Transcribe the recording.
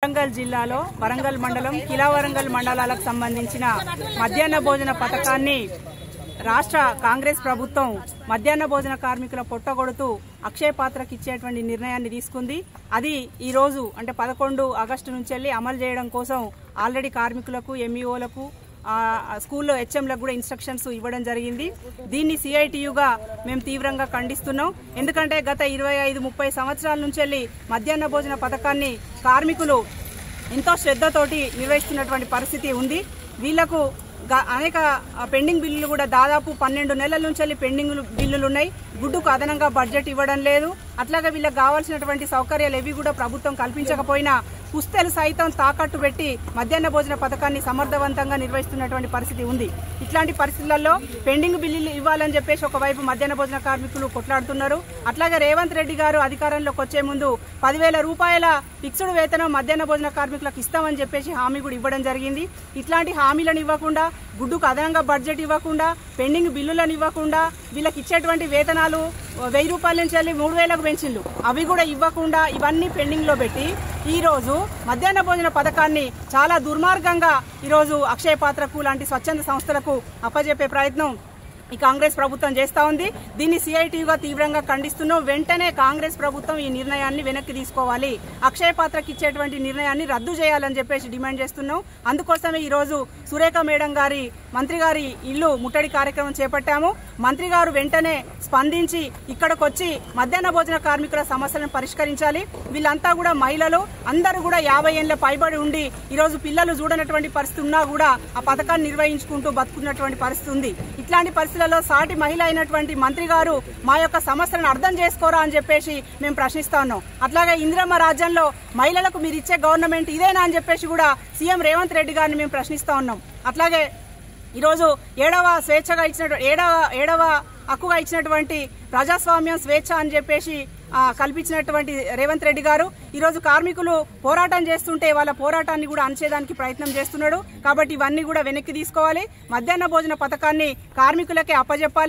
వరంగల్ జిల్లాలో వరంగల్ మండలం కిలావరంగల్ మండలాలకు సంబంధించిన మధ్యాహ్న భోజన పథకాన్ని రాష్ట్ర కాంగ్రెస్ ప్రభుత్వం మధ్యాహ్న భోజన కార్మికుల పొట్టగొడుతూ అక్షయ పాత్రకు ఇచ్చేటువంటి నిర్ణయాన్ని తీసుకుంది. అది ఈ రోజు అంటే 11 ఆగస్టు నుంచి అమలు చేయడం కోసం ఆల్రెడీ కార్మికులకు, ఎంఈఓలకు, స్కూల్లో హెచ్ఎంలకు కూడా ఇన్స్ట్రక్షన్స్ ఇవ్వడం జరిగింది. దీన్ని సిఐటియుగా మేము తీవ్రంగా ఖండిస్తున్నాం. ఎందుకంటే గత 25-30 సంవత్సరాల నుంచి మధ్యాహ్న భోజన పథకాన్ని కార్మికులు ఎంతో శ్రద్ధతోటి నిర్వహిస్తున్నటువంటి పరిస్థితి ఉంది. వీళ్లకు అనేక పెండింగ్ బిల్లులు కూడా దాదాపు 12 నెలల నుంచి పెండింగ్ బిల్లులు ఉన్నాయి. గుడ్డుకు అదనంగా బడ్జెట్ ఇవ్వడం లేదు. అట్లాగే వీళ్ళకి కావాల్సినటువంటి సౌకర్యాలు ఏవి కూడా ప్రభుత్వం కల్పించకపోయినా పుస్తలు సైతం తాకట్టు పెట్టి మధ్యాహ్న భోజన పథకాన్ని సమర్థవంతంగా నిర్వహిస్తున్నటువంటి పరిస్థితి ఉంది. ఇట్లాంటి పరిస్థితులలో పెండింగ్ బిల్లులు ఇవ్వాలని చెప్పేసి ఒకవైపు మధ్యాహ్న భోజన కార్మికులు కొట్లాడుతున్నారు. అట్లాగే రేవంత్ రెడ్డి గారు అధికారంలోకి వచ్చే ముందు 10,000 రూపాయల ఫిక్స్డ్ వేతనం మధ్యాహ్న భోజన కార్మికులకు ఇస్తామని చెప్పేసి హామీ కూడా ఇవ్వడం జరిగింది. ఇట్లాంటి హామీలను ఇవ్వకుండా, గుడ్డుకు అదనంగా బడ్జెట్ ఇవ్వకుండా, పెండింగ్ బిల్లులను ఇవ్వకుండా, వీళ్ళకి ఇచ్చేటువంటి వేతనాలు 1000 రూపాయల నుంచి 3,000కు పెంచిండ్రు. అవి కూడా ఇవ్వకుండా ఇవన్నీ పెండింగ్ లో పెట్టి ఈ రోజు మధ్యాహ్న భోజన పథకాన్ని చాలా దుర్మార్గంగా ఈరోజు అక్షయ పాత్రకు లాంటి స్వచ్ఛంద సంస్థలకు అప్పజెప్పే ప్రయత్నం ఈ కాంగ్రెస్ ప్రభుత్వం చేస్తా ఉంది. దీన్ని సిఐటియుగా తీవ్రంగా ఖండిస్తున్నాం. వెంటనే కాంగ్రెస్ ప్రభుత్వం ఈ నిర్ణయాన్ని వెనక్కి తీసుకోవాలి. అక్షయ పాత్రకు ఇచ్చేటువంటి నిర్ణయాన్ని రద్దు చేయాలని చెప్పేసి డిమాండ్ చేస్తున్నాం. అందుకోసమే ఈ రోజు సురేఖ మేడం గారి మంత్రి గారి ఇల్లు ముట్టడి కార్యక్రమం చేపట్టాము. మంత్రి గారు వెంటనే స్పందించి ఇక్కడికి వచ్చి మధ్యాహ్న భోజన కార్మికుల సమస్యలను పరిష్కరించాలి. వీళ్ళంతా కూడా మహిళలు, అందరూ కూడా 50 ఏళ్ల పైబడి ఉండి ఈరోజు పిల్లలు చూడనటువంటి పరిస్థితి ఉన్నా కూడా ఆ పథకాన్ని నిర్వహించుకుంటూ బతుకున్నటువంటి పరిస్థితి ఉంది. ఇట్లాంటి పరిస్థితులలో సాటి మహిళ అయినటువంటి మంత్రి గారు మా యొక్క సమస్యలను అర్థం చేసుకోరా అని చెప్పేసి మేము ప్రశ్నిస్తా ఉన్నాం. అట్లాగే ఇందిరమ్మ రాజ్యంలో మహిళలకు మీరు ఇచ్చే గవర్నమెంట్ ఇదేనా అని చెప్పేసి కూడా సీఎం రేవంత్ రెడ్డి గారిని మేము ప్రశ్నిస్తా ఉన్నాం. అట్లాగే ఈరోజు ఏడవ హక్కుగా ఇచ్చినటువంటి ప్రజాస్వామ్యం, స్వేచ్ఛ అని చెప్పేసి కల్పించినటువంటి రేవంత్ రెడ్డి గారు ఈరోజు కార్మికులు పోరాటం చేస్తుంటే వాళ్ళ పోరాటాన్ని కూడా అణచేయడానికి ప్రయత్నం చేస్తున్నాడు. కాబట్టి ఇవన్నీ కూడా వెనక్కి తీసుకోవాలి. మధ్యాహ్న భోజన పథకాన్ని కార్మికులకే అప్పజెప్పాలి.